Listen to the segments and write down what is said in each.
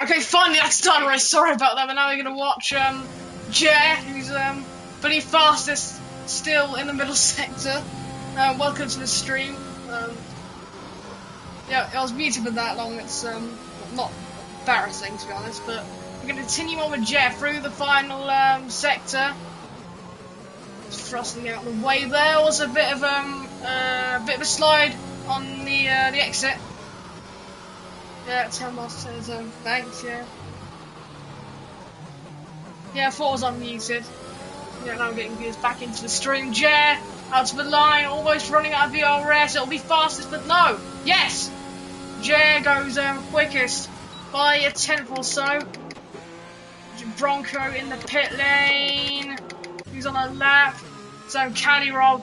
Okay, finally that's done. Right, sorry about that, but now we're gonna watch Jer, who's pretty fastest still in the middle sector. Welcome to the stream. Yeah, I was muted for that long. It's not embarrassing to be honest, but we're gonna continue on with Jer through the final sector. Thrusting out the way there was a bit of a slide on the exit. Yeah, Telmos says thanks. Yeah, I thought I was unmuted. Yeah, now we're getting viewers back into the stream. Jer out to the line, almost running out of VRS. It'll be fastest, but no. Yes, Jer goes quickest by a tenth or so. Bronco in the pit lane. He's on a lap. So Caddy Rob,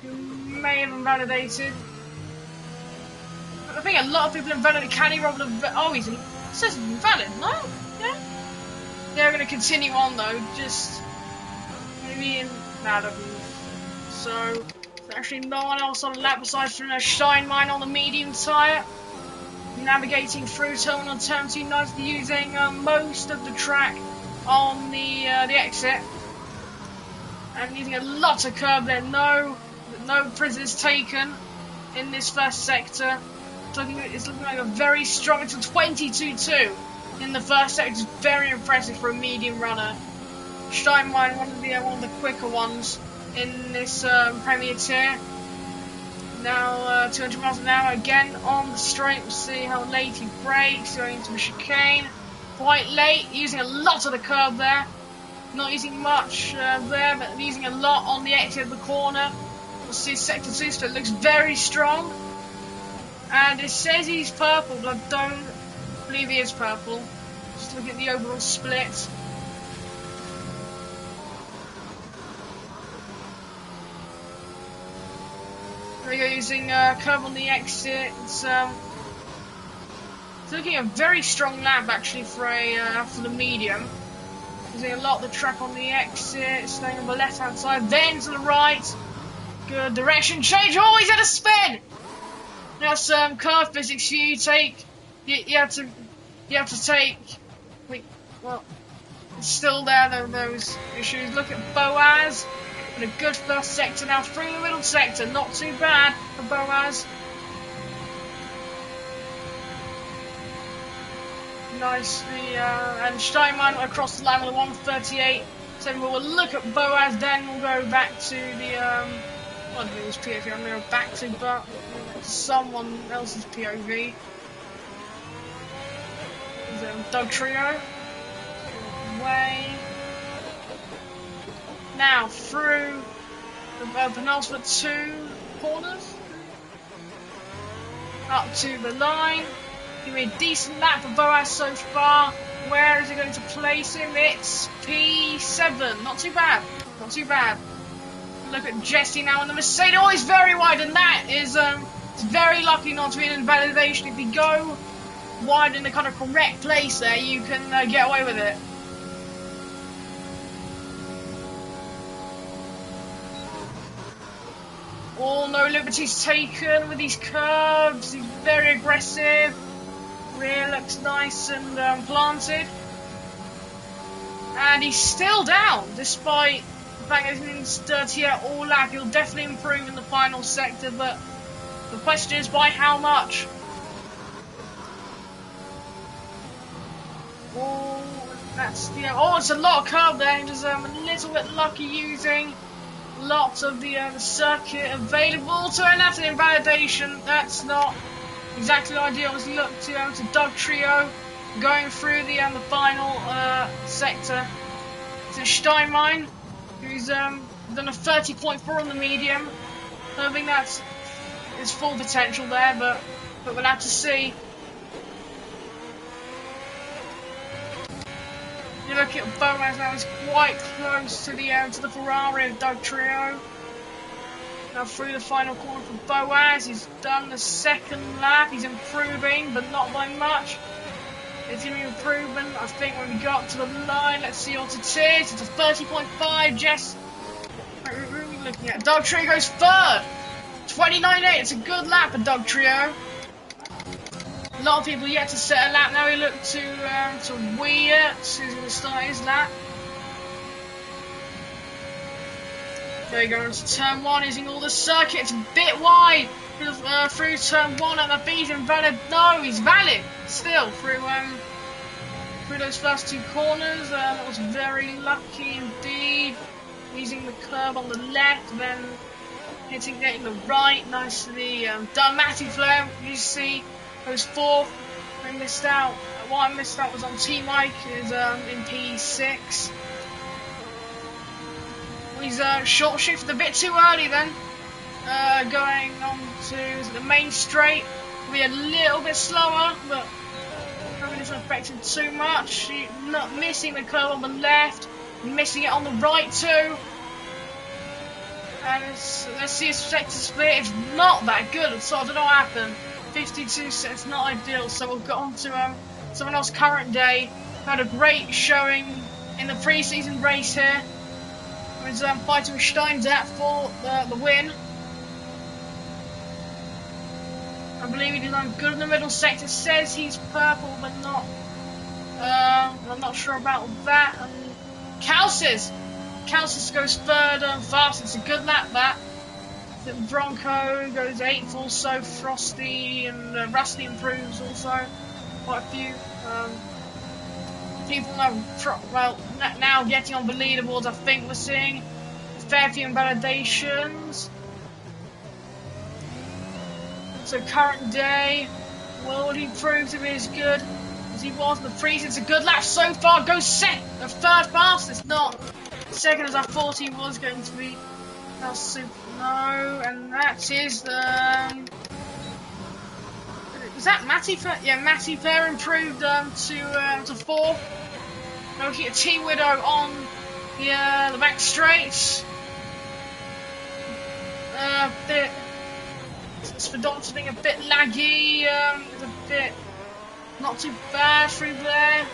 who may have invalidated. I think a lot of people invalidated Caddy Rob. Oh, it says invalid. No? Yeah. They're going to continue on though. Just maybe in. Nah, so actually no one else on the lap besides from a Steinmine on the medium tyre. Navigating through terminal turn 2 nicely using most of the track on the exit. And using a lot of curb there. No prisoners taken in this first sector. It's looking like a very strong. It's a 22.2 in the first sector. It's very impressive for a medium runner. Steinmine, one of the quicker ones in this Premier tier. Now 200 miles an hour again on the straight. We'll see how late he brakes. Going into the chicane. Quite late. Using a lot of the curb there. Not using much there, but using a lot on the exit of the corner. We'll see sector 2, so it looks very strong. And it says he's purple, but I don't believe he is purple. Just look at the overall split. There we go, using curb on the exit. It's looking a very strong lap actually for the medium. Using a lot of the track on the exit, staying on the left hand side, then to the right. Good direction change. Oh, he's had a spin. That's curve physics. You have to take. Wait, well, it's still there though. Those issues. Look at Boaz. And a good first sector now through the middle sector. Not too bad for Boaz. Nicely, and Steinmine across the line with a 138. So we'll look at Boaz, then we'll go back to the, I don't know if it was POV, I'm going to go back to someone else's POV. Doug Trio. Way. Now, through the penultimate 2 corners. Up to the line. Give me a decent lap for Boaz so far. Where is he going to place him? It's P7. Not too bad. Not too bad. Look at Jesse now on the Mercedes. Oh, he's very wide, and that is it's very lucky not to be an invalidation. If you go wide in the kind of correct place there, you can get away with it. Oh, no liberties taken with these curves. He's very aggressive. Rear looks nice and planted. And he's still down, despite the fact that he's been dirty out all lap. He'll definitely improve in the final sector, but the question is by how much? Oh, that's it's a lot of curb there. He was a little bit lucky using lots of the circuit available to end after the invalidation. That's not exactly ideal. As look to Doug Trio going through the final sector. To Steinmine, who's done a 30.4 on the medium. I don't think that's his full potential there, but we'll have to see. You look at Boaz now; he's quite close to the Ferrari of Doug Trio. Now through the final corner for Boaz. He's done the second lap. He's improving, but not by much. It's going to be improvement, I think, when we got to the line. Let's see what it is. It's a 30.5. Jess, what are we looking at? Doug Trio goes third. 29.8. It's a good lap for Doug Trio. A lot of people yet to set a lap. Now we look to Wiat, who's going to start his lap. There you go into turn 1, using all the circuit. It's a bit wide through turn 1, and the B's invalid. No, he's valid still through those first 2 corners. That was very lucky indeed. Using the curb on the left, then getting the right nicely done. Matty Flair, you see, goes 4th. I missed out. What I missed out was on T Mike, is in P6. He's short shifted a bit too early then. Going on to the main straight, will be a little bit slower, but it doesn't affect him too much. Not missing the curve on the left, missing it on the right too. And let's see his sector split. It's not that good, so I don't know what happened. 52 cents, not ideal. So we'll go on to someone else current day. Had a great showing in the pre-season race here. He was fighting with Steinzat for the win. I believe he did good in the middle sector. Says he's purple, but not. I'm not sure about that. Calcis goes 3rd and fast. It's a good lap that. The Bronco goes 8th also. Frosty and Rusty improves also. Quite a few people now getting on the leaderboards. I think we're seeing a fair few invalidations. So current day, will he prove to be as good as he was in the freeze? It's a good lap so far. Goes 3rd fastest, not 2nd as I thought he was going to be. That's super low, and that is is that Matty Fair? Yeah, Matty Fair improved to 4th. Looking at T Widow on the back straights. Spadon's being a bit laggy. It's a bit not too bad through there.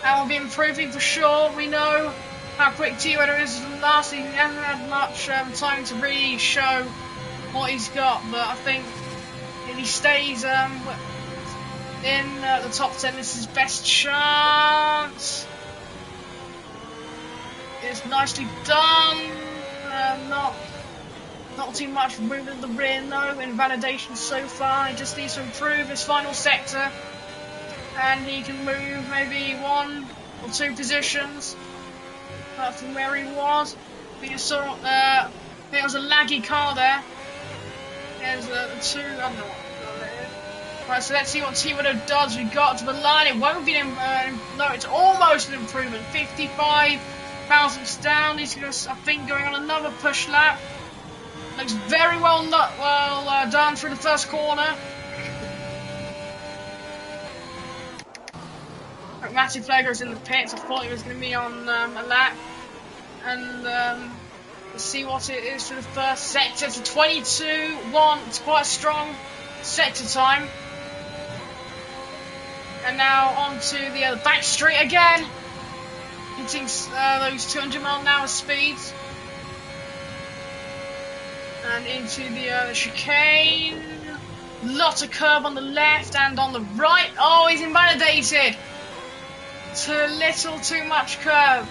And we'll be improving for sure. We know how quick T Widow is from last season. He hasn't had much time to really show what he's got, but I think if he stays in the top 10, this is his best chance. It's nicely done. Not too much movement in the rear, no invalidation so far. He just needs to improve his final sector, and he can move maybe 1 or 2 positions from where he was. I think it was a laggy car there. There's the 2. I don't know what that is. Right, so let's see what T Widow does. We got to the line. It won't be no, it's almost an improvement. 55 thousandths down. He's going to, I think, going on another push lap. Looks very well done through the first corner. Matty Flair goes in the pits. I thought he was going to be on a lap. And let's see what it is for the first sector. It's a 22-1. It's quite a strong sector time. And now on to the back straight again. Hitting those 200 mph speeds. And into the chicane. Lot of curb on the left and on the right. Oh, he's invalidated. Too little, too much curb.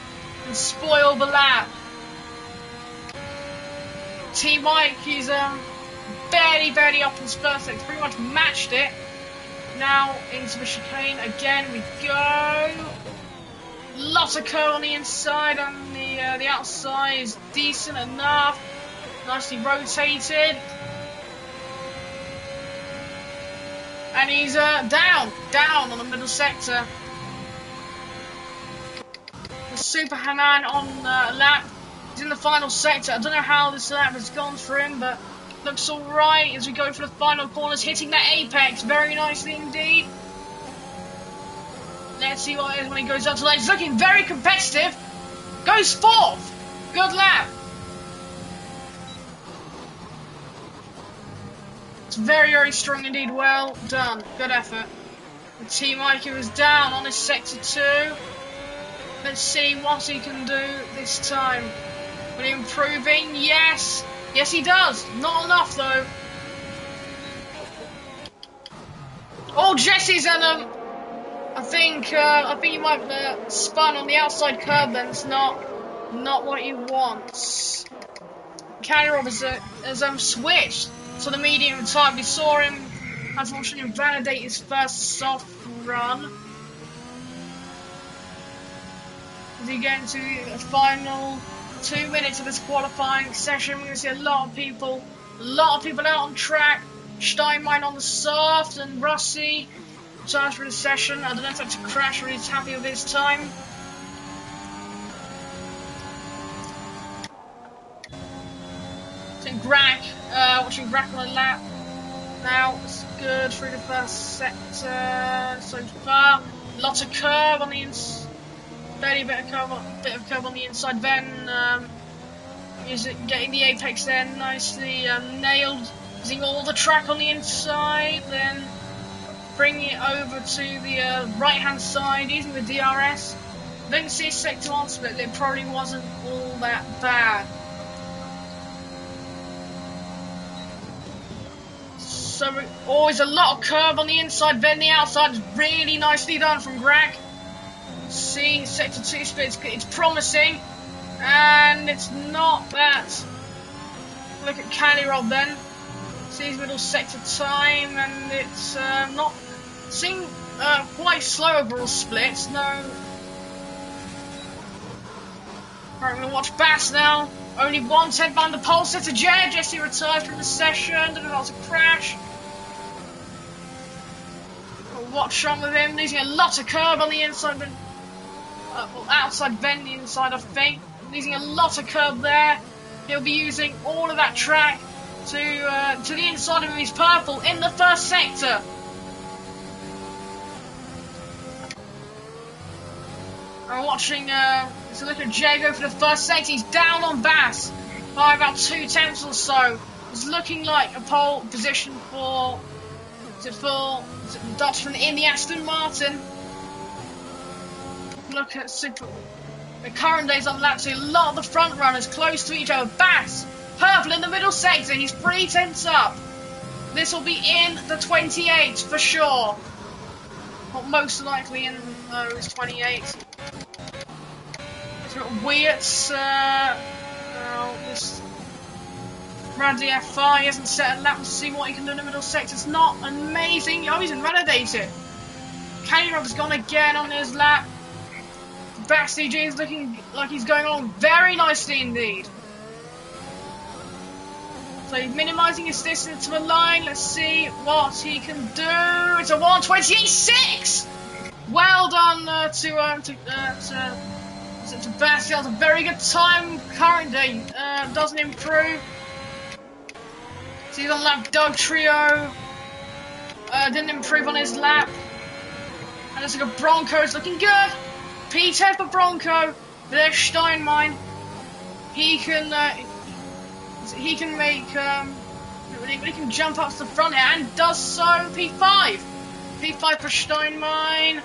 And spoil the lap. T Mike, he's barely up in first. He's pretty much matched it. Now into the chicane again we go. Lots of curb on the inside, and the outside is decent enough. Nicely rotated. And he's down on the middle sector. The Super Hanan on lap. He's in the final sector. I don't know how this lap has gone for him, but looks alright as we go for the final corners, hitting that apex very nicely indeed. Let's see what it is when he goes up to that. He's looking very competitive. Goes 4th. Good lap. It's very strong indeed. Well done. Good effort. The T Mikey was down on his sector 2. Let's see what he can do this time. Will he improving? Yes. Yes, he does. Not enough though. Oh, Jesse's and I think you might have spun on the outside curb. Then it's not what you want. Rob has switched to the medium type. We saw him unfortunately invalidate his first soft run. As he gets into the final 2 minutes of this qualifying session, we're going to see a lot of people out on track. Steinmeier on the soft, and Rossi charged for the session. I don't know if that's a crash or he's happy with his time. Watching Grack on the lap. Now it's good through the first sector so far. Lots of curve on the inside. Barely bit of curve on the inside. Then getting the apex there nicely nailed. Using all the track on the inside. Then bringing it over to the right hand side using the DRS. Didn't see a sector on split. It probably wasn't all that bad. So always a lot of curve on the inside, then the outside is really nicely done from Grack. See, sector 2 split, it's promising, and it's not that. Look at Callirod then. See his middle sector time, and it's not seeing quite slow overall splits. No. Right, we're gonna watch Bass now. Only 1/10 behind the pole set to Jesse retires from the session. Don't know if that was a crash. What's wrong with him? Losing a lot of curve on the inside, but outside bend the inside, I think. Losing a lot of curve there. He'll be using all of that track to the inside of his purple in the first sector. I'm watching. So look at Jay go for the first sector. He's down on Bass by about 2 tenths or so. It's looking like a pole position for the Dutchman in the Aston Martin. Look at the current days on lap 2. A lot of the front runners close to each other. Bass, purple in the middle sector. He's 3 tenths up. This will be in the 28 for sure. Well, most likely in it's 28. So Wiertz, this Randy F5, he hasn't set a lap to see what he can do in the middle sector. It's not amazing. Oh, he's invalidated. K-Rob's gone again on his lap. Backstage is looking like he's going on very nicely indeed. So he's minimising his distance to the line. Let's see what he can do. It's a 1:28.6. Well done to Bastian. It's a very good time. Current day doesn't improve. So he's on lap Doug Trio. Didn't improve on his lap. And it's like a Bronco. It's looking good. P10 for Bronco. There's Steinmeier. He can make he can jump up to the front here and does so. P5 for Steinmeier.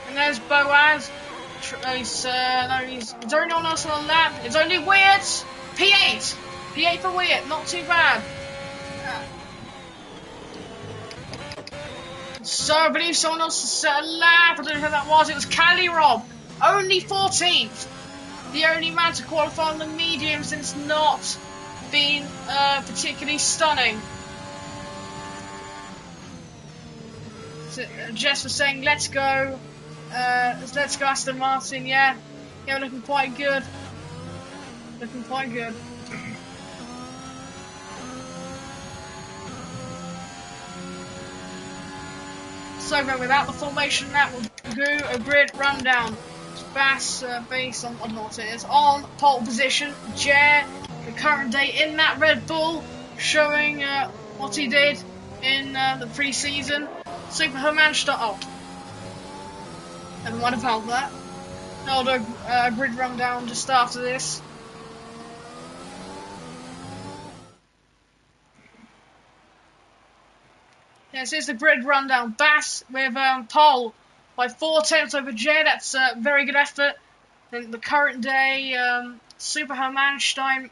And there's Boaz. He's only on us on a lap. It's only Wiertz. P8 for Wiertz. Not too bad. So I believe someone else has set a lap. I don't know who that was. It was Callirod. Only 14th. The only man to qualify on the mediums, and it's not been particularly stunning. So, Jess was saying, let's go Aston Martin. Yeah, looking quite good. Looking quite good. So without the formation, that will do a grid rundown. Bass based on, I don't know what it is, on pole position. Jer, the current day in that Red Bull, showing what he did in the pre-season. Super Hermanstadt. Oh, never mind about that. I'll do a grid rundown just after this. Yeah, so it's the grid rundown. Bass with pole by 4 tenths over Jay. That's a very good effort. Then the current day, Super Herman Steinmeier,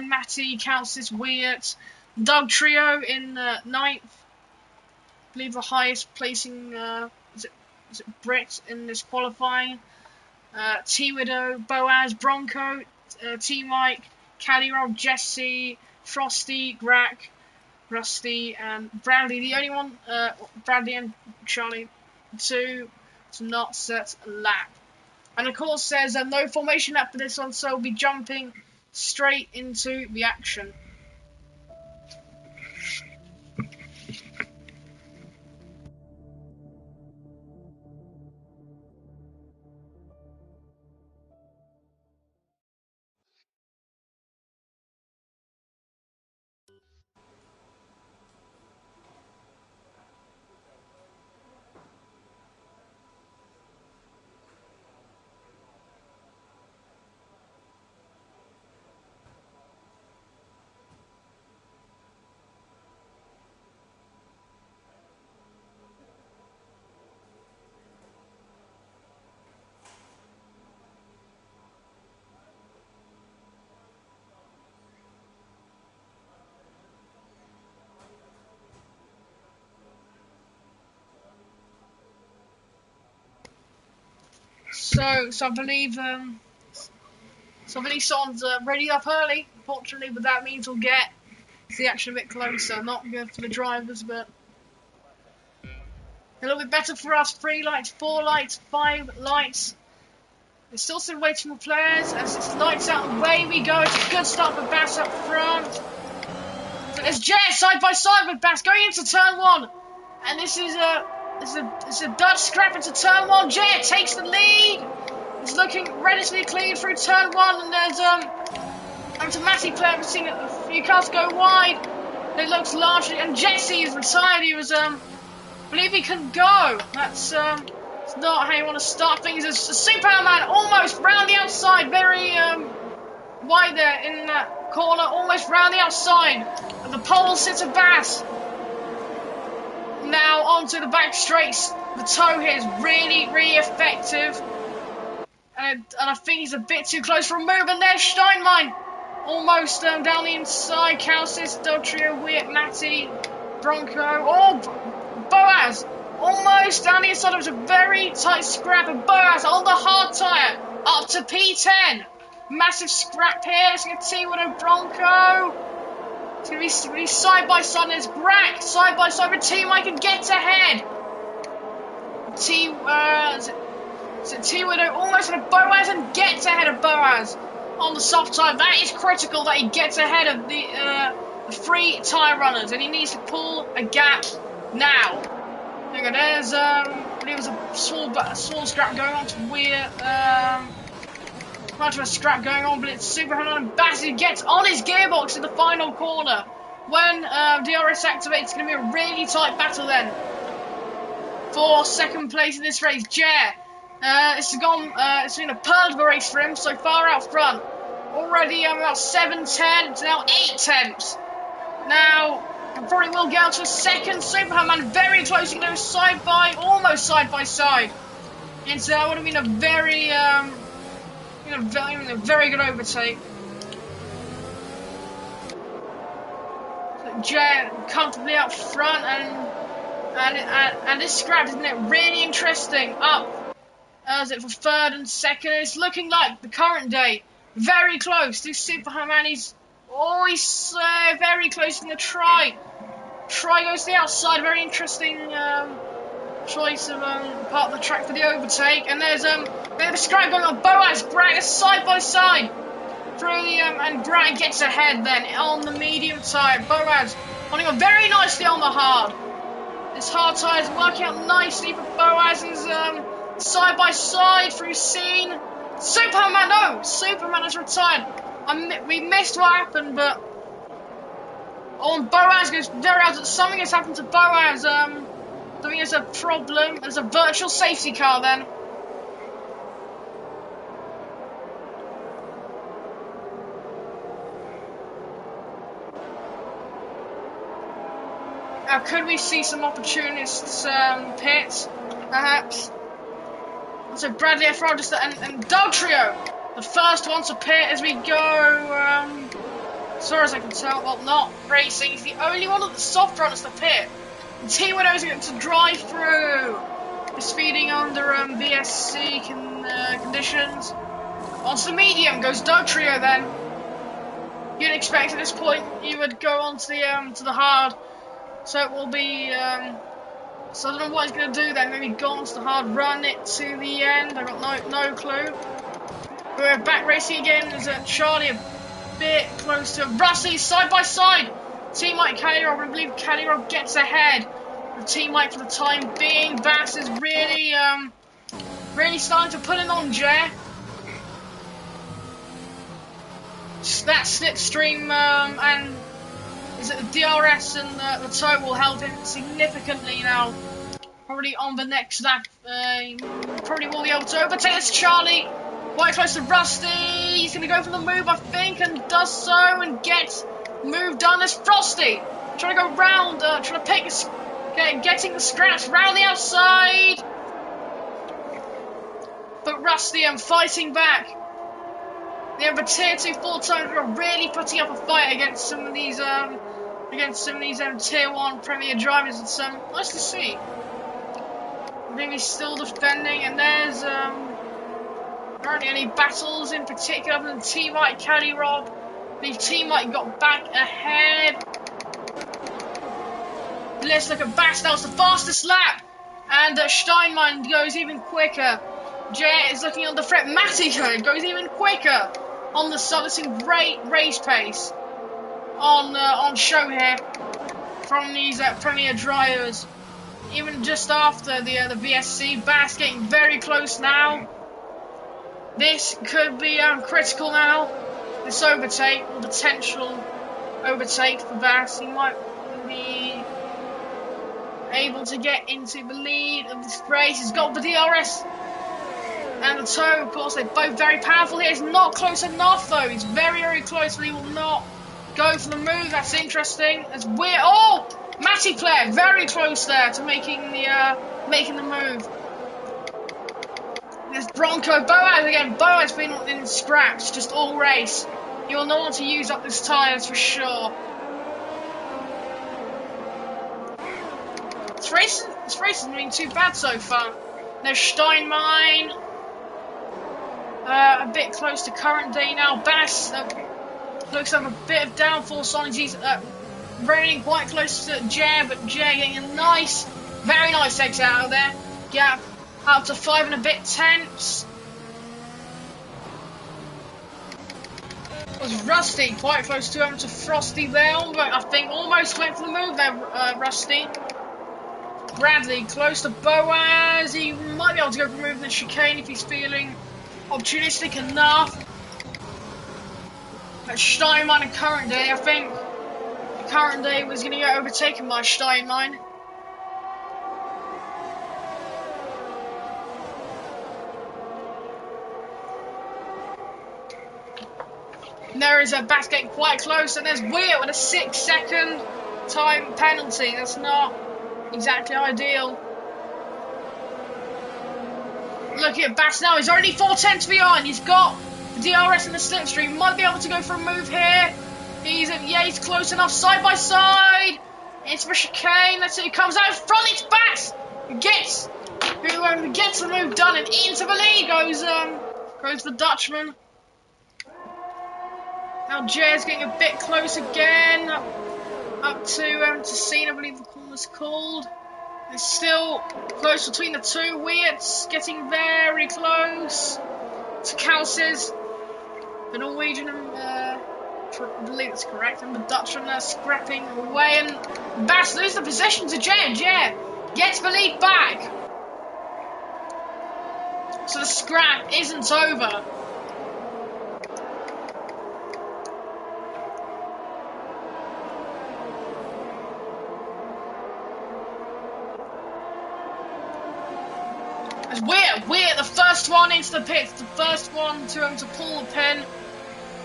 Matty, Countess, Wiertz, Doug Trio in 9th. believe the highest placing is it Brit in this qualifying. T-Widow, Boaz, Bronco, T-Mike, Caddy-Rob, Jesse, Frosty, Grack, Rusty, and Bradley. The only one, Bradley and Charlie, two to not set a lap. And of course, there's no formation lap for this one, so we'll be jumping straight into the action. So I believe someone's ready up early. Unfortunately, but that means we'll get to the action a bit closer. Not good for the drivers, but a little bit better for us. 3 lights, 4 lights, 5 lights. There's still some waiting for players. As it's lights out, away we go. It's a good start for Bass up front. So there's Jet side by side with Bass going into turn 1, and this is a Dutch scrap into turn 1. Jet takes the lead. It's looking relatively clean through turn 1, and there's automatic player. We've seen a few cars go wide. It looks largely, and Jesse is retired. He was I believe he couldn't go. That's it's not how you want to start things. It's a Superman almost round the outside, very wide there in that corner, almost round the outside. And the pole sits a Bass. Now onto the back straights. The toe here is really, really effective. And I think he's a bit too close for a move. And there's Steinmine. Almost down the inside. Calcis, Dotrio, Wirt, Matty, Bronco. Oh, Boaz. Almost down the inside. It was a very tight scrap. And Boaz on the hard tyre. Up to P10. Massive scrap here. It's going to see what a Bronco. It's going to be side by side. There's Grack side by side with T-Mike and gets ahead. T-Widow almost ahead of Boaz and gets ahead of Boaz on the soft tyre. That is critical that he gets ahead of the free tyre runners, and he needs to pull a gap now. There you go. There's there was a small scrap going on to Weir. Much of a scrap going on, but it's super hard on Bass, who gets on his gearbox in the final corner. When DRS activates, it's going to be a really tight battle then for second place in this race. Jer, it's been a pearl of a race for him so far out front. Already about 7 tenths, now 8 tenths. Now, probably will get out to a second. Superman very close, you know, almost side by side. And so that would have been a very, a very good overtake. So Jet comfortably up front, and this scrap, isn't it, really interesting? Up as it for third and second. It's looking like the current day very close to Superman. He's always very close in the try. Try goes to the outside. Very interesting choice of part of the track for the overtake. And there's a bit of a scrap going on. Boaz, Grant side by side through the and Grant gets ahead then on the medium tyre. Boaz running on very nicely on the hard. This hard tyre is working out nicely, but Boaz is side by side through scene. Superman has retired. We missed what happened, but Boaz goes very out. Something has happened to Boaz. I think there's a problem. There's a virtual safety car then. Now, could we see some opportunists pit, perhaps? So Bradley F. and Dotrio, the first one to pit as we go. As far as I can tell, well, not racing. He's the only one of the soft runners to pit. T Widows are going to drive through. The speeding under BSC conditions. Onto the medium goes Doug Trio then. You'd expect at this point you would go on to the hard. So it will be so I don't know what he's gonna do then, maybe go on to the hard, run it to the end. I've got no clue. We're back racing again. There's Charlie a bit close to Rusty side by side. Team Mike Kellyrob, I believe Kellyrob gets ahead. The Team Mike for the time being. Bass is really really starting to put it on Jay. That slipstream and is it the DRS and the tow will help him significantly now. Probably on the next lap, probably will be able to overtake this Charlie. Quite close to Rusty. He's going to go for the move, I think, and does so and gets move done as Frosty. Trying to go round, trying to pick getting the scraps round the outside. But Rusty fighting back. The tier 2 full-time are really putting up a fight against some of these tier 1 Premier drivers. It's nice to see. Maybe still defending, and there's apparently any battles in particular other than Team Mike Kellyrob. The Team Mike got back ahead. Let's look at Bass. That was the fastest lap, and Steinmann goes even quicker. Jet is looking on the threat. Matty goes even quicker on the sub. It's in great race pace on show here from these Premier drivers. Even just after the VSC, Bass getting very close now. This could be critical now. This overtake, or potential overtake for Bass. He might be able to get into the lead of this race. He's got the DRS and the tow, of course. They're both very powerful here. It's not close enough though. He's very, very close, but he will not go for the move. That's interesting. That's weird. Oh, Matty Claire, very close there to making the move. There's Bronco Boaz again. Boaz been in scraps just all race. He will not want to use up his tyres for sure. This race hasn't been too bad so far. There's Steinmine. A bit close to current day now. Bass looks like a bit of downforce on. He's running quite close to Jay, but Jay getting a very nice exit out of there. Gap up to 5 and a bit tenths. Was Rusty quite close to Frosty there? I think almost went for the move there, Rusty. Bradley close to Boaz. He might be able to go for move the chicane if he's feeling opportunistic enough. But Steinmine and current day, I think current day was going to get overtaken by Steinmine. And there is a Bass getting quite close, and there's Weir with a 6-second time penalty. That's not exactly ideal. Look at Bass now. He's already 4 tenths behind. He's got the DRS and the slipstream. Might be able to go for a move here. He's close enough. Side by side. It's for chicane. Let's see who comes out in front. It's Bass who gets the move done, and into the lead goes the Dutchman. Now Jay's getting a bit close again, up to Cena, I believe the corner's called. It's still close between the two. Weirt's getting very close to Kalses. The Norwegian, I believe that's correct, and the Dutchman are scrapping away, and Bass loses the position to Jay. Jay gets the lead back. So the scrap isn't over. We're the first one into the pits, the first one to pull the pin,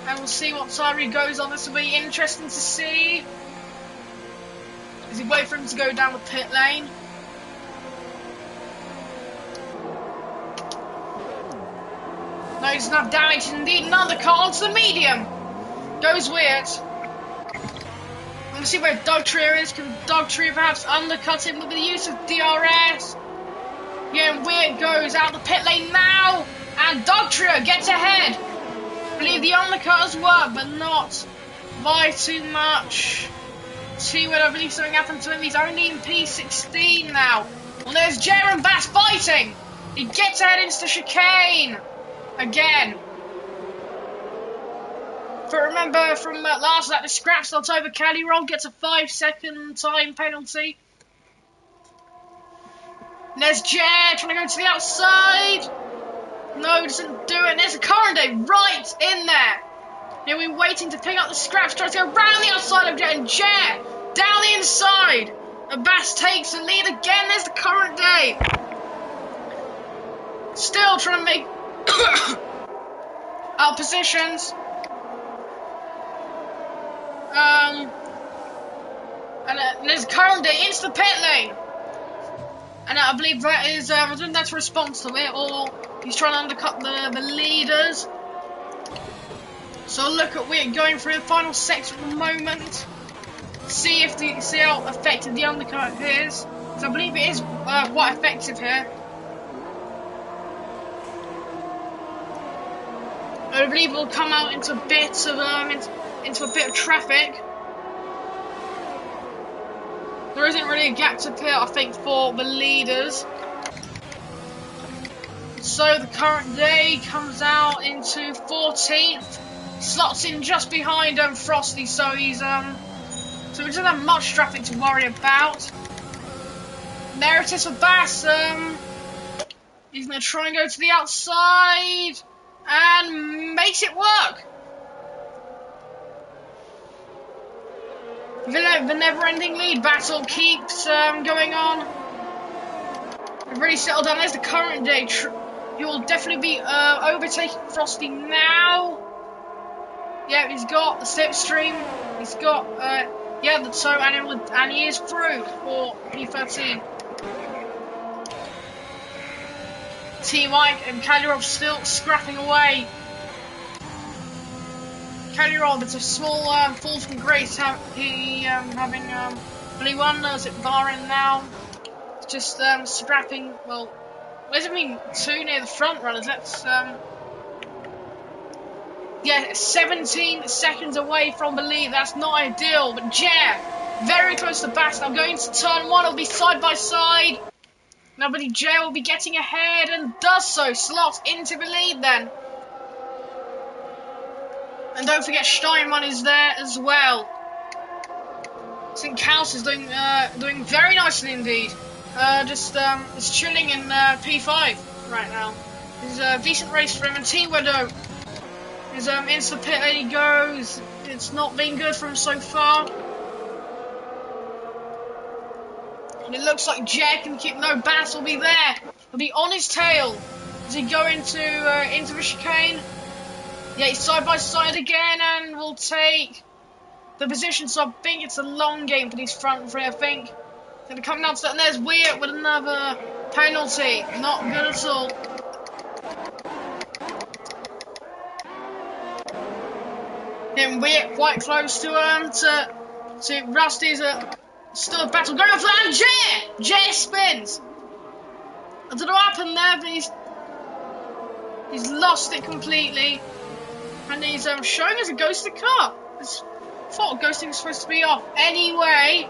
and we'll see what time he goes on. This will be interesting to see. As he wait for him to go down the pit lane. No, he doesn't have damage. Indeed, another car onto the medium. Goes Weird. Let's see where Dog Trio is. Can Dog Trio perhaps undercut him with the use of DRS? Yeah, and Weir goes out the pit lane now. And Dog Trio gets ahead. I believe the undercutters work, but not by too much. See what I believe something happened to him. He's only in P16 now. Well, there's Jaron Bass fighting. He gets ahead into the chicane again. But remember from last lap, the scrap starts over. Caddy Roll gets a 5-second time penalty. And there's Jer trying to go to the outside. No, doesn't do it. And there's a Corriday right in there. Now we're waiting to pick up the scraps, tries to go round the outside of Jer, and Jer down the inside. And Bass takes the lead again. There's the Corriday. Still trying to make out positions. And there's Corriday into the pit lane. And I believe that is, I don't think that's a response to it, or he's trying to undercut the leaders. So look at Witt going through the final section at the moment. See how effective the undercut is. So I believe it is quite effective here. I believe we'll come out into a bit of into a bit of traffic. There isn't really a gap to pit, I think, for the leaders. So the current day comes out into 14th, slots in just behind Frosty. So he's so he doesn't have much traffic to worry about. There it is for Bass. He's gonna try and go to the outside and makes it work. The never-ending lead battle keeps going on. They've really settled down. There's the current day. He will definitely be overtaking Frosty now. Yeah, he's got the slipstream. He's got yeah, the tow, and he is through for P13. T-Mike and Kalirov still scrapping away. Kalirov, it's a small fall from grace. Having blue wonders at Bahrain now. Just scrapping. Well, where's it mean? Too near the front runners. That's yeah, 17 seconds away from the lead. That's not ideal. But Jer, very close to Bass. Now going to turn one. It'll be side by side. Nobody. Jer will be getting ahead and does so. Slots into the lead then. And don't forget Steinmann is there as well. I think Kaus is doing very nicely indeed. Just is chilling in P5 right now. It's a decent race for him. And T-Wedo is into the pit lane he goes. It's not been good for him so far. And it looks like Jack can keep. No, Bass will be there. He'll be on his tail as he go into the chicane. Yeah, he's side by side again, and will take the position. So I think it's a long game for these front three. I think going to come down to that, and there's Weir with another penalty. Not good at all. Then Weir quite close to Rusty's still a battle going on for that, and Jer spins. I don't know what happened there, but he's lost it completely. And he's showing us a ghosted car. I thought ghosting was supposed to be off. Anyway,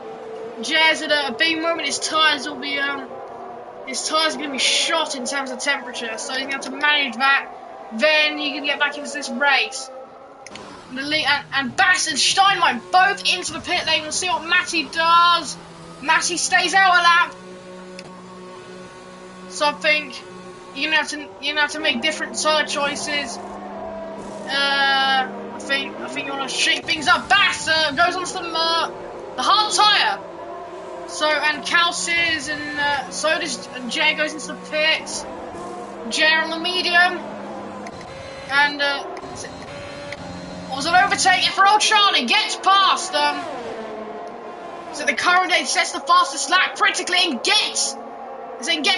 Jer's at a big moment. His tyres will be are going to be shot in terms of temperature, so he's going to have to manage that. Then you can get back into this race. And Bass and Steinmeier both into the pit lane. We'll see what Matty does. Matty stays out a lap. So I think you're gonna have to make different tyre choices. I think you want to shake things up. Bass goes on to the hard tyre. So and Kalsis and so does Jay goes into the pits. Jay on the medium and was an overtake for old Charlie. Gets past so the current day sets the fastest lap critically and gets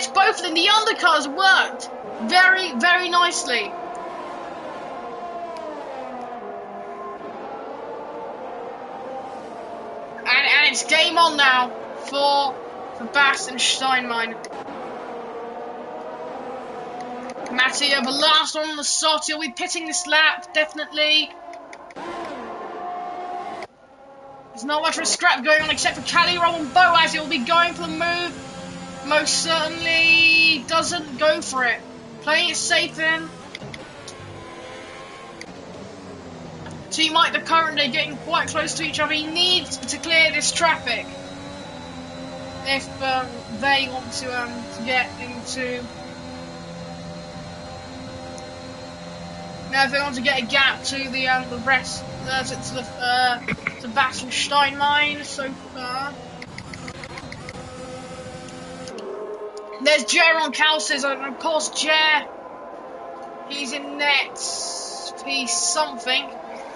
both of them. The undercars worked very, very nicely. It's game on now for Bass and Steinmein. Matty, the last one on the sot. He'll be pitting this lap, definitely. There's not much of a scrap going on except for Cali, Rob and Boaz. He'll be going for the move. Most certainly doesn't go for it. Playing it safe in. Team Mike the current day getting quite close to each other. He needs to clear this traffic if they want to get into. Now, if they want to get a gap to the rest to Bass and Steinmein so far. There's Jer on Calces, and of course Jer, he's in next. He's something.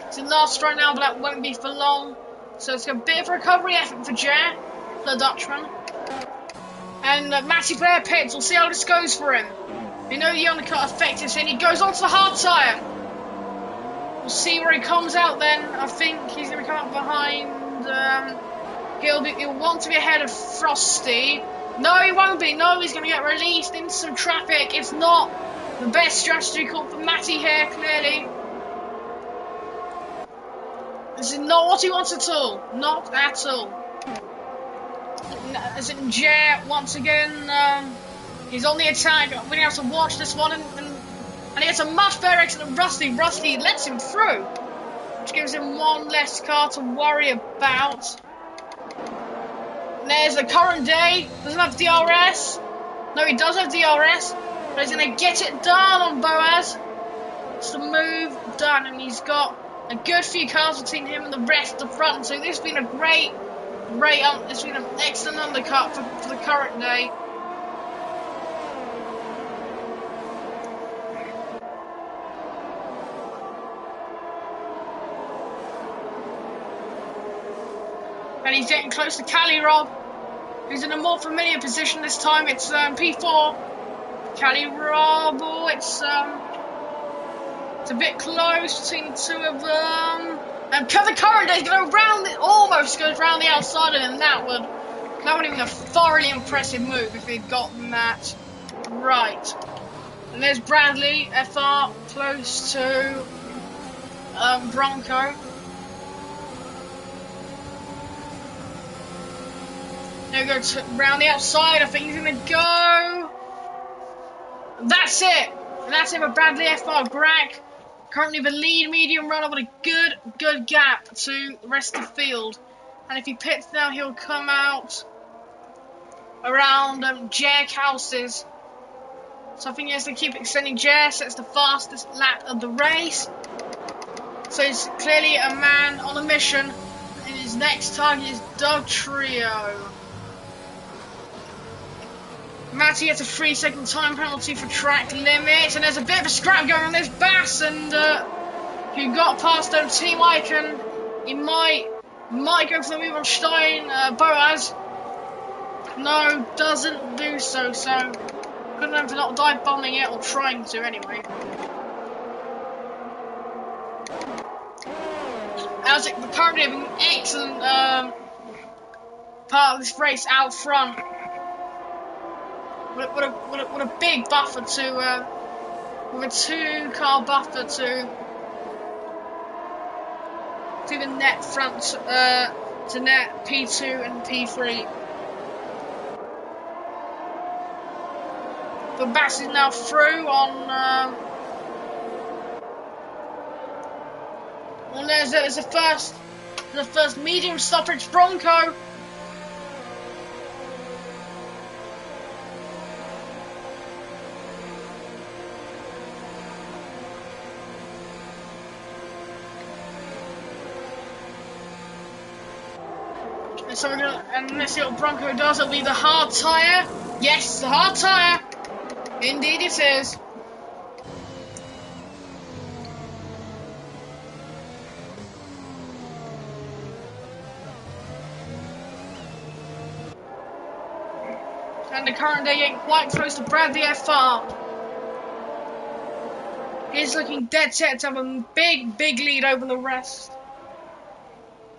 He's in last right now, but that won't be for long. So it's a bit of a recovery effort for Jer, the Dutchman. And Matty Blair pits. We'll see how this goes for him. We know the undercut affected him. He goes on to the hard tyre. We'll see where he comes out then. I think he's going to come up behind. He'll want to be ahead of Frosty. No, he won't be. No, he's going to get released into some traffic. It's not the best strategy called for Matty here, clearly. This is not what he wants at all. Not at all. As in Jer, once again, he's on the attack. We have to watch this one, and he gets a much better exit than Rusty. Rusty lets him through, which gives him one less car to worry about. And there's the current day. Doesn't have DRS. No, he does have DRS, but he's going to get it done on Boaz. It's the move done, and he's got a good few cars between him and the rest of the front. So this has been a great, it's been an excellent undercut for the current day. And he's getting close to Cali Rob, who's in a more familiar position this time. It's P4. Cali Rob, oh, it's a bit close between the two of them. And the current day is going to almost goes round the outside of him. That would have been a thoroughly impressive move if he'd gotten that right. And there's Bradley, FR, close to Bronco. Now we go round the outside. I think he's going to go. That's it. And that's it for Bradley, FR, Greg. Currently the lead medium runner with a good gap to the rest of the field. And if he pits now, he'll come out around Jer Calces. So I think he has to keep extending Jer, so it's the fastest lap of the race. So he's clearly a man on a mission. And his next target is Doug Trio. Matty gets a 3-second time penalty for track limits, and there's a bit of a scrap going on. There's Bass, and who got past Team Icon. He might go for the move on Boaz. No, doesn't do so. So good enough for not dive bombing it, or trying to anyway. As it currently having an excellent part of this race out front. With a big buffer to, with a 2-car buffer to the net front, to net P2 and P3. The Bass is now through on, and there's the first medium stoppage Bronco. So we're gonna, and let's see what Bronco does. It'll be the hard tyre. Yes, the hard tyre. Indeed it is. And the current day getting quite close to Bradley FR. He's looking dead set to have a big lead over the rest.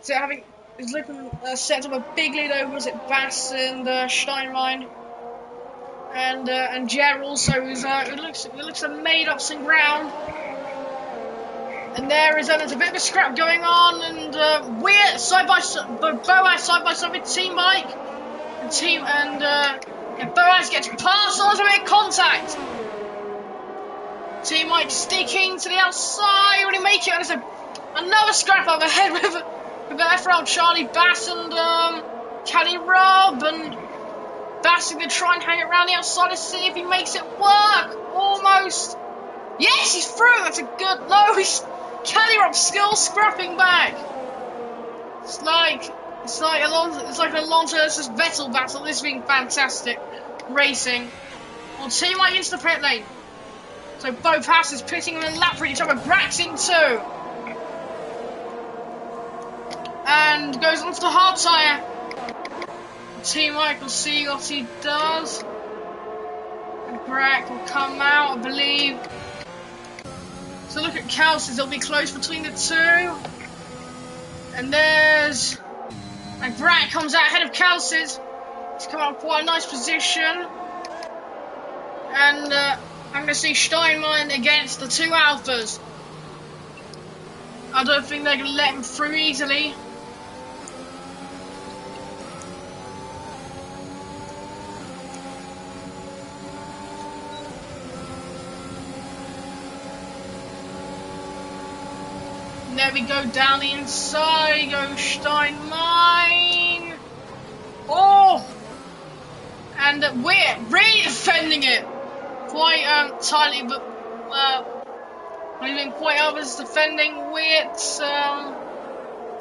So having is looking set up a big lead over, is it Bass and Steinwein, and Jer also is it looks to have made up some ground. And there's a bit of a scrap going on, and we're Boaz side by side with Team Mike, and Boaz gets past on a bit of contact. Team Mike sticking to the outside, will he make it? And there's another scrap overhead with FRL Charlie, Bass and Caddy Rob, and Bass going to try and hang it around the outside to see if he makes it work. Almost. Yes, he's through. That's a good. No, Caddy Rob still scrapping back. It's like an Alonso versus Vettel battle. This being fantastic racing. Well, Team Mike into the pit lane. So both passes pitting and then lap for each other. Brack's in two. And goes onto the hard tyre. Team Mike will see what he does. And Brack will come out, I believe. So look at Kelsey's, it'll be close between the two. And Brack comes out ahead of Kelsey's. He's come out quite a nice position. And I'm going to see Steinwein against the two Alphas. I don't think they're going to let him through easily. There we go, down the inside, go Steinwein. Oh! And we're really defending it quite tightly, but even quite others defending Witt.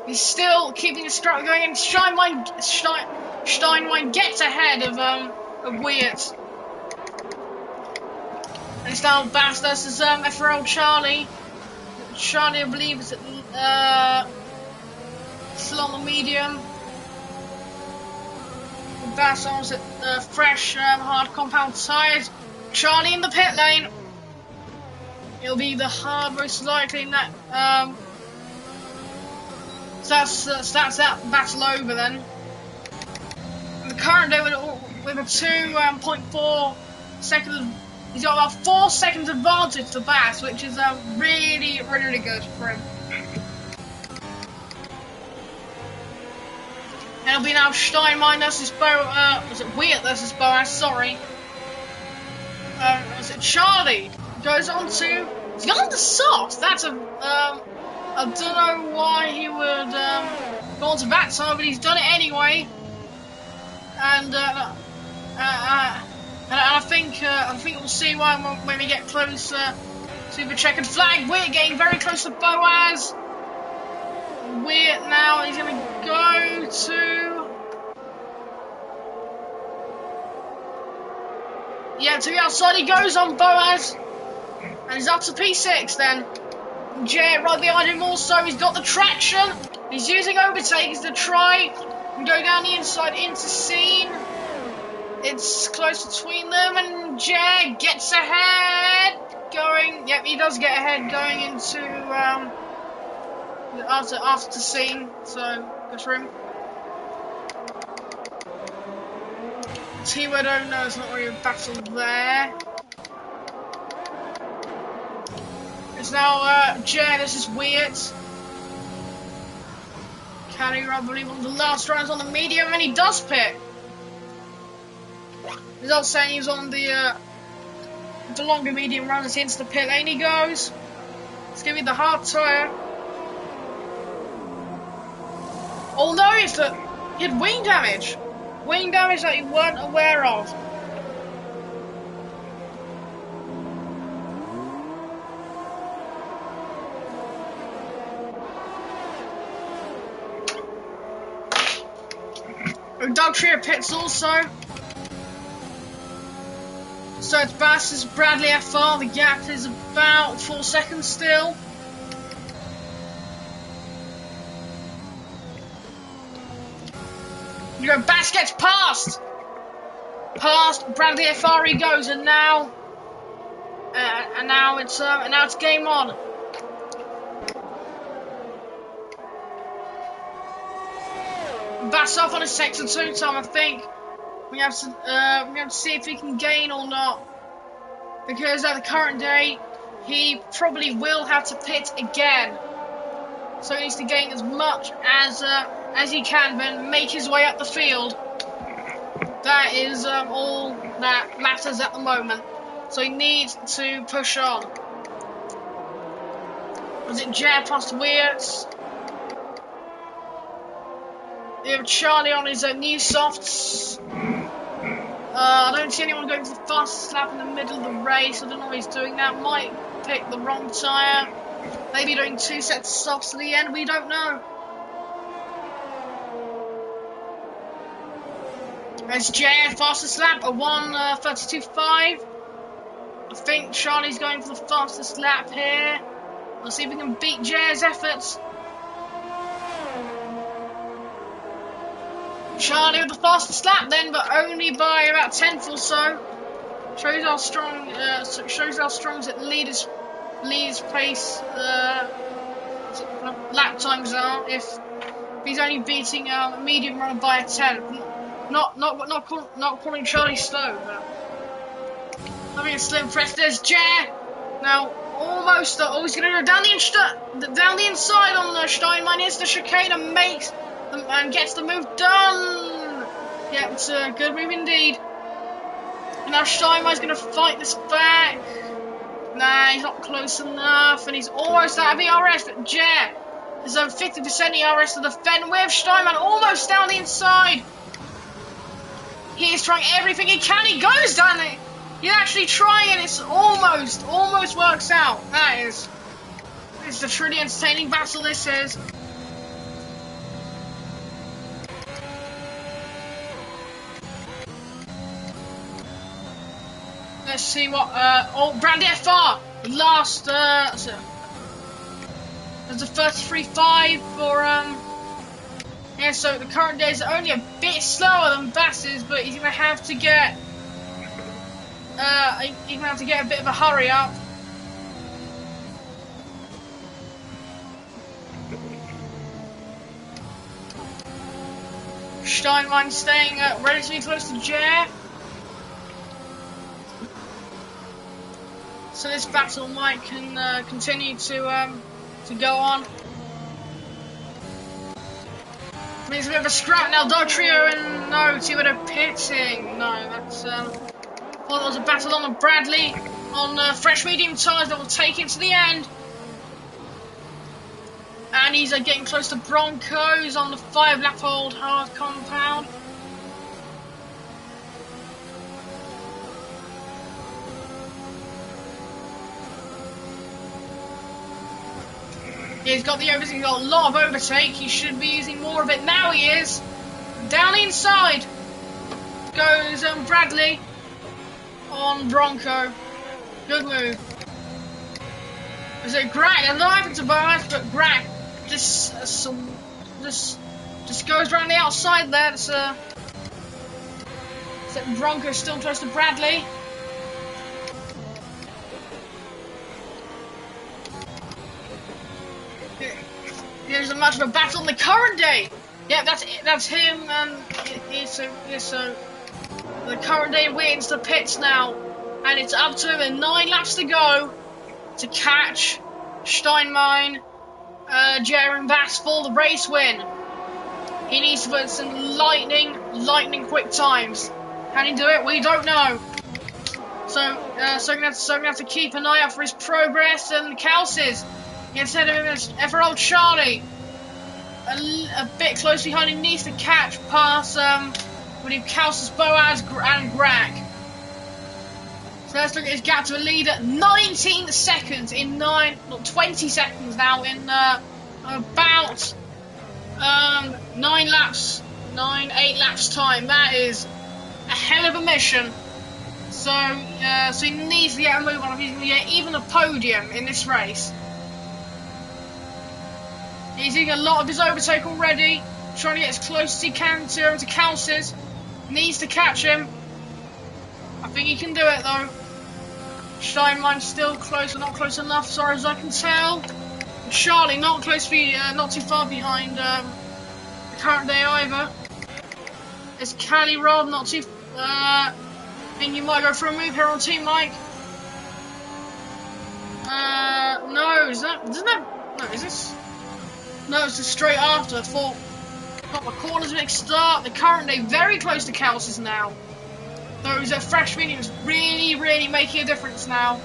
He's still keeping the strap going, and Steinwein gets ahead of Witt. And it's now Bass versus FRL Charlie. Charlie, I believe, is still on the medium. Bass on at fresh, hard compound tyres. Charlie in the pit lane. It'll be the hard, most likely in that. So that's that battle over then. And the current day with a 2.4 second. He's got about 4 seconds advantage to Bass, which is really, really good for him. And it'll be now Steinwein versus was it Witt versus Boaz? Sorry. Was it Charlie? Goes on to. He's got on the soft. That's a. I don't know why he would go on to that time, but he's done it anyway. And I think we'll see why when we get closer to the checkered flag. We're getting very close to Boaz. Witt now, he's going to go to... Yeah, to the outside he goes on Boaz. And he's up to P6 then. Jet right behind him also, he's got the traction. He's using overtakes to try and go down the inside into scene. It's close between them, and Jag gets ahead. Yep, he does get ahead going into after scene. So good for him. T-Word don't know, it's not really a battle there. It's now Jag. This is weird. Caddy, I believe, one of the last rounds on the medium, and he does pit. He's also saying he's on the longer medium runs into the pit lane. He goes. Let's give me the hard tyre. Oh, notice that he had wing damage. Wing damage that he weren't aware of. Doug Trier pits also. So it's Bass, Bradley FR. The gap is about 4 seconds still. You go, Bass gets past Bradley FR he goes, and now it's game on. Bats off on his sector 2 time, I think. We have to see if he can gain or not. Because at the current day, he probably will have to pit again. So he needs to gain as much as he can, then make his way up the field. That is all that matters at the moment. So he needs to push on. Was it Jet past Weirts? We have Charlie on his new softs. I don't see anyone going for the fastest lap in the middle of the race. I don't know what he's doing that. Might pick the wrong tyre. Maybe doing 2 sets of softs at the end. We don't know. There's Jay, fastest lap, a 1:32.5. I think Charlie's going for the fastest lap here. We'll see if we can beat Jay's efforts. Charlie with the fastest lap then, but only by about 10th or so. Shows how strong. Shows how strong that leaders pace lap times are. If he's only beating a medium runner by a 10th. Not calling Charlie slow, but having a slim press. There's Jer. Now almost. Oh, he's going to go down the inside on the Steinmeier. Here's the chicane and makes and gets the move done. Yeah, it's a good move indeed. And now Steinmeier's going to fight this back. Nah, he's not close enough, and he's almost out of ERS. But Jer is on 50% ERS to defend with Steinmeier almost down the inside. He is trying everything he can. He goes down it. He's actually trying. It's almost works out. It's a truly entertaining battle. This is. Let's see what. Brandy FR last. There's a 33.5 for Yeah, so the current day is only a bit slower than Bass's, but he's gonna have to get a bit of a hurry up. Steinmeier staying relatively close to Jer. So this battle might continue to go on. Means a bit of a scrap now. Dog Trio and no, two are pitting. No, that's well, there was a battle on Bradley on fresh medium tyres that will take him to the end. And he's getting close to Broncos on the 5-lap-old hard compound. He's got the overtake, he's got a lot of overtake. He should be using more of it. Now he is. Down the inside goes Bradley on Bronco. Good move. Is it Greg? I'm not having to bias, but Greg just goes around the outside there. It's Bronco still close to Bradley. There's a much of a battle in the current day. Yeah, that's him, and so the current day wins the pits now, and it's up to him in 9 laps to go to catch Steinmeier, Jer and Bass for the race win. He needs to put some lightning quick times. Can he do it? We don't know. So we're gonna have to keep an eye out for his progress and Kelsey's. Instead of him as ever old Charlie, a bit close behind, he needs to catch past when he Kelsey's Boaz and Greg. So let's look at his gap to a leader. 19 seconds in 20 seconds now in about 8 laps time. That is a hell of a mission. So he needs to get a move on if he's going to get even a podium in this race. He's doing a lot of his overtake already, trying to get as close as he can to Kelsey's. Needs to catch him. I think he can do it though. Steinmeier still close, but not close enough, as far as I can tell. Charlie not too far behind current day either. It's Cali Rob, not too. I think you might go for a move here on Team Mike. No, is that? Doesn't that? No, is this? No, it's just straight after. For got my corners mixed up. The current day very close to Kelsey's now. Those fresh mediums really making a difference now.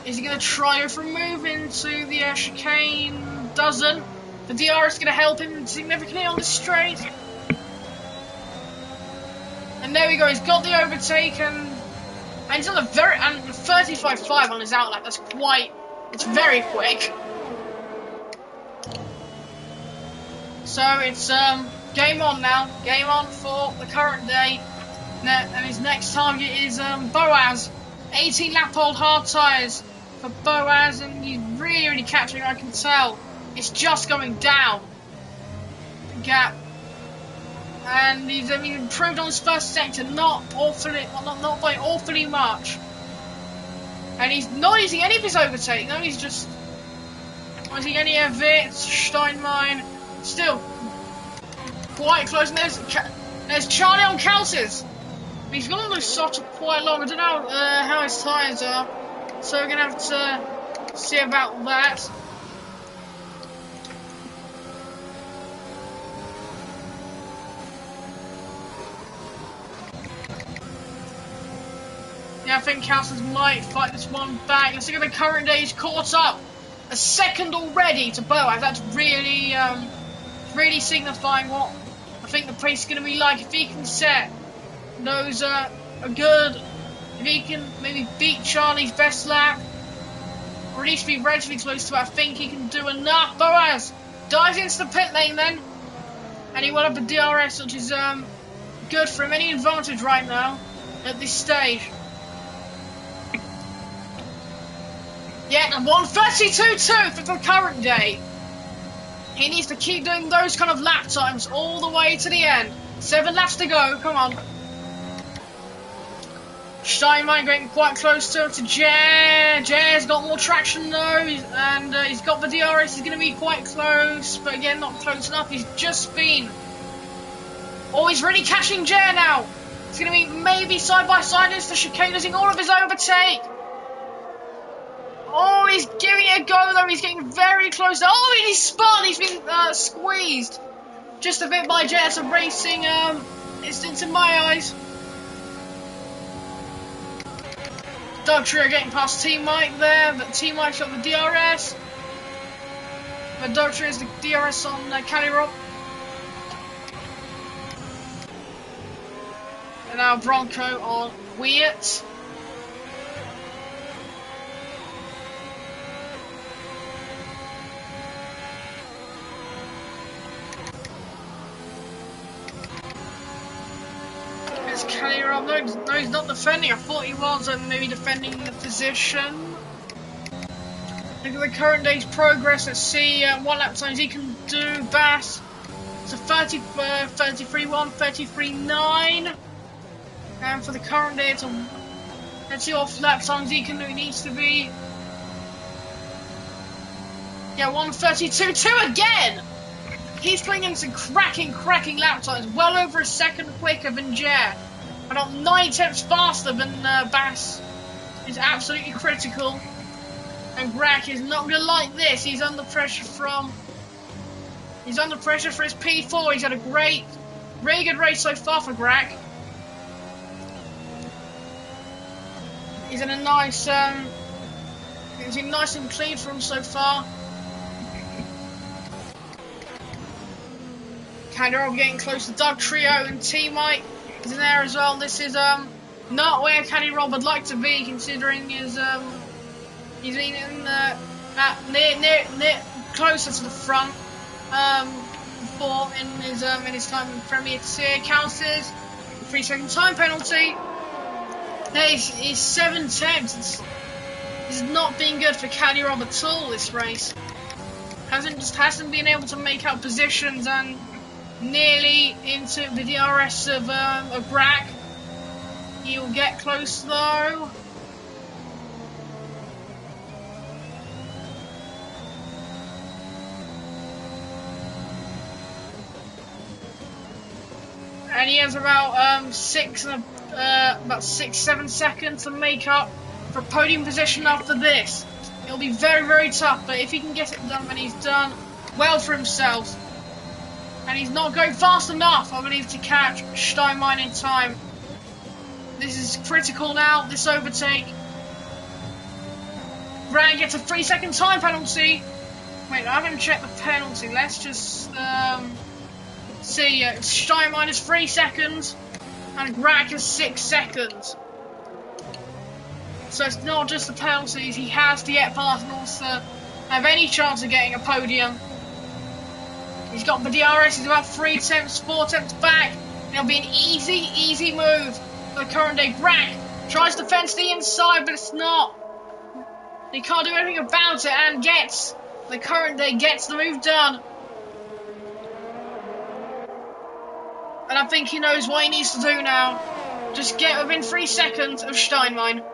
Is he going to try for a move into the chicane? Doesn't. The DRS is going to help him significantly on the straight. And there we go. He's got the overtake and he's on a very 35.5 on his outlap. That's quite. It's very quick. So it's game on now. Game on for the current day. And his next target is Boaz. 18 lap old hard tyres for Boaz, and he's really capturing. I can tell. It's just going down. The gap. And he's improved on his first sector, not by awfully much. And he's not using any of his overtake. No, he's just not using any of it. Steinmeier still quite close. And there's Charlie on Kelsis. He's got all those softs quite long. I don't know how his tyres are, so we're gonna have to see about that. Yeah, I think Kelsis might fight this one back. Let's look at the current day. He's caught up a second already to Boaz. That's really signifying what I think the pace is going to be like. If he can set those are good, if he can maybe beat Charlie's best lap, or at least be relatively close to it, I think he can do enough. Boaz dives into the pit lane then, and he will have the DRS, which is good for him. Any advantage right now at this stage. Yeah, and 1:32.2 for the current day. He needs to keep doing those kind of lap times all the way to the end. 7 laps to go, come on. Steinmeier getting quite close to Jer. Jer's got more traction though, and he's got the DRS. He's going to be quite close, but again, not close enough. He's just been. Oh, he's really catching Jer now. It's going to be maybe side by side into the chicane, losing all of his overtake. Oh, he's giving it a go though. He's getting very close. Oh, he's spun. He's been squeezed just a bit by Jer. It's a racing instance in my eyes. Doug Trio getting past Team Mike there, but Team Mike's got the DRS. But Doug Trio has the DRS on Cali Rob. And now Bronco on Wyatt. Cali Rob, no, he's not defending. I thought he was maybe defending the position. Look at the current day's progress. Let's see what lap times he can do. Bass. So 33.1, 33.9. And for the current day, it's a. Let's see what lap times he can do. He needs to be. Yeah, 1:32.2 again. He's going in some cracking lap times, well over a second quicker than Jer. About 9 tenths faster than Bass. Is absolutely critical. And Grack is not going to like this. He's under pressure from. He's under pressure for his P4. He's had a really good race so far for Grack. He's in a nice. He's been nice and clean for him so far. Kind of getting close to Doug Trio and T Mike is in there as well. This is not where Caddy Rob would like to be, considering his he's been in near closer to the front before in his time in Premier Tier. Counts his 3-second time penalty. He's 7 tenths. This has not been good for Caddy Rob at all this race. Hasn't been able to make out positions and nearly into the DRS of Brack. He'll get close though. and he has about 6-7 seconds to make up for podium position after this. It'll be very, very tough, but if he can get it done, then he's done well for himself. And he's not going fast enough, I believe, to catch Steinmeier in time. This is critical now, this overtake. Brand gets a 3-second time penalty. Wait, I haven't checked the penalty. Let's just see. Steinmeier is 3 seconds, and Grag is 6 seconds. So it's not just the penalties. He has to get past in order to have any chance of getting a podium. He's got the DRS. He's about 4 attempts back. It'll be an easy move for the current day. Grag tries to fence the inside, but it's not. He can't do anything about it, and the current day gets the move done. And I think he knows what he needs to do now. Just get within 3 seconds of Steinmeier.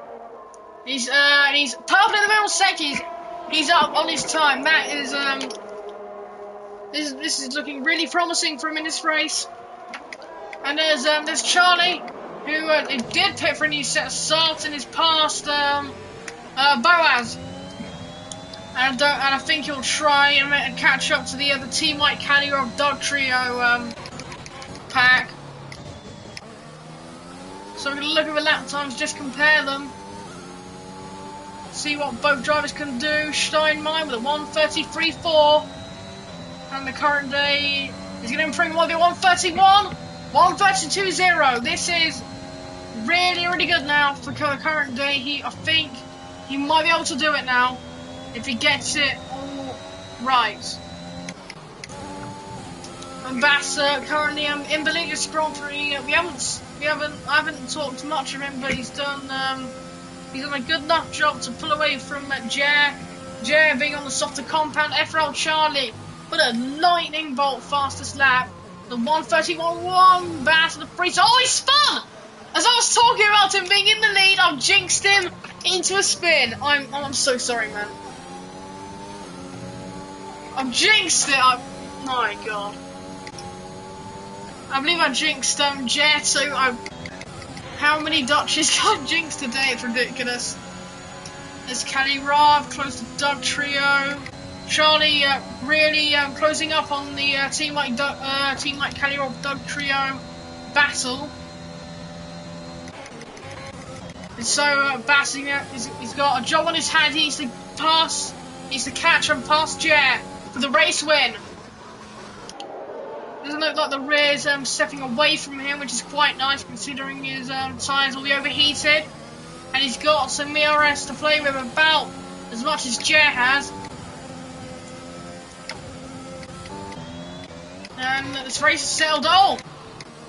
He's purple in the middle second. He's up on his time. That is this is looking really promising for him in this race. And there's Charlie, who did pit for a new set of softs in his past. Boaz, and I think he'll try and catch up to the other Team White Caliber Dog Trio pack. So we're going to look at the lap times, just compare them, see what both drivers can do. Steinmeier with a 1:33.4, and the current day is going to improve more than 1:31, 1:32.0. This is really good now for the current day. I think he might be able to do it now if he gets it all right. And Bass currently in the latest Grand Prix. I haven't talked much of him, but he's done a good enough job to pull away from Jer being on the softer compound. FRL Charlie with a lightning bolt fastest lap. The 1:31.1. Bass with the free. Oh, he spun! As I was talking about him being in the lead, I've jinxed him into a spin. I'm so sorry, man. I've jinxed it. My God. I believe I jinxed Jet too. How many Dutches got jinxed today? It's ridiculous. There's Caddy Rav close to Doug Trio. Charlie really closing up on the Team White Caddy Rav Doug Trio battle. And so Bassing, he's got a job on his hand. He needs to catch and pass Jer for the race win. Doesn't look like the rear's stepping away from him, which is quite nice considering his tyres will be overheated. And he's got some ERS to play with, about as much as Jer has. And this race is settled. Oh!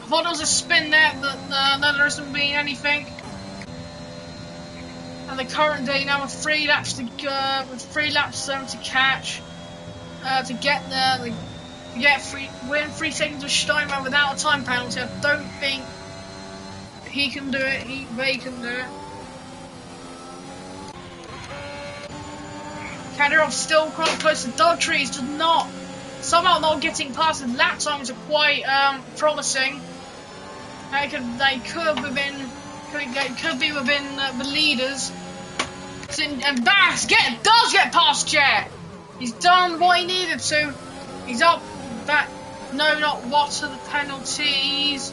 I thought there was a spin there, but no, there hasn't been anything. And the current day now with 3 laps to go, with 3 laps to catch, to get there, win 3 seconds of Steinmeier without a time penalty. I don't think he can do it. They can do it. Kadyrov still quite close to Dog Trees. Somehow not getting past his lap times are quite promising. They could be within the leaders. And Bass does get past Jer. He's done what he needed to. He's up back. No, not what are the penalties?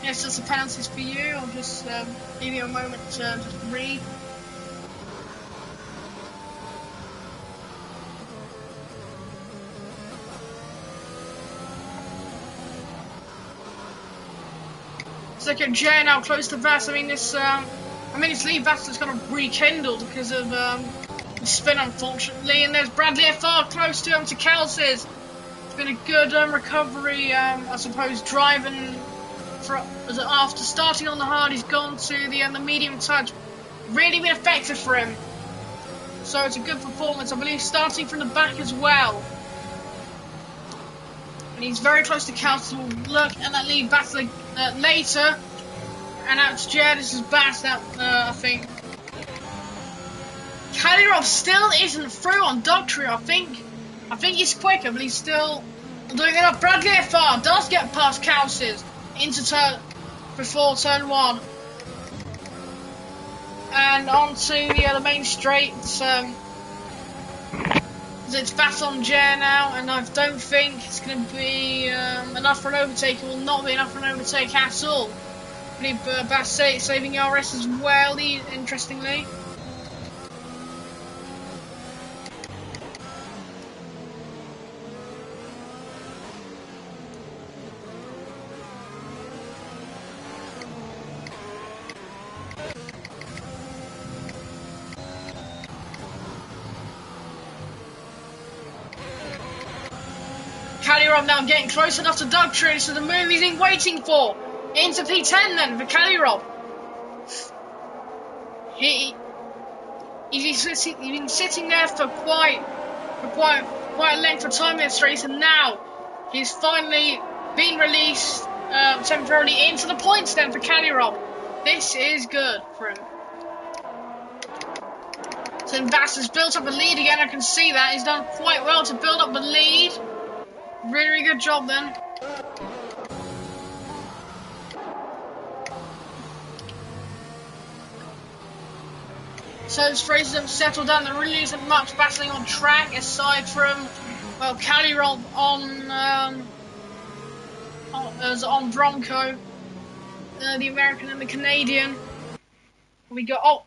Yes, that's the penalties for you. I'll just give you a moment to just read. It's like a J now close to Vass. I mean, his lead battle is kind of rekindled because of the spin, unfortunately. And there's Bradley FR close to him to Kelsey's. It's been a good recovery, I suppose, driving after starting on the hard. He's gone to the medium touch. Really been effective for him. So it's a good performance, I believe, starting from the back as well. And he's very close to Kelsey. We'll look at that lead battle later. And that's Jed. This is Bass, I think. Kadyrov still isn't through on Dog Trio. I think I think he's quicker, but he's still doing enough. Bradley FR does get past Cowses into before turn 1. And onto the main straight. It's fast on Jer now, and I don't think it's going to be enough for an overtake. It will not be enough for an overtake at all. Pretty bad saving RS as well, interestingly. Callirov now getting close enough to Doug Tree, so the move he's been waiting for. Into P10 then for Callirov. He's been sitting there for quite a length of time in this race, and now he's finally been released temporarily into the points then for Callirov. This is good for him. So Vass has built up a lead again, I can see that. He's done quite well to build up the lead. Really, really good job then. So this race has settled down. There really isn't much battling on track aside from, well, Callirov on Bronco, the American and the Canadian. We got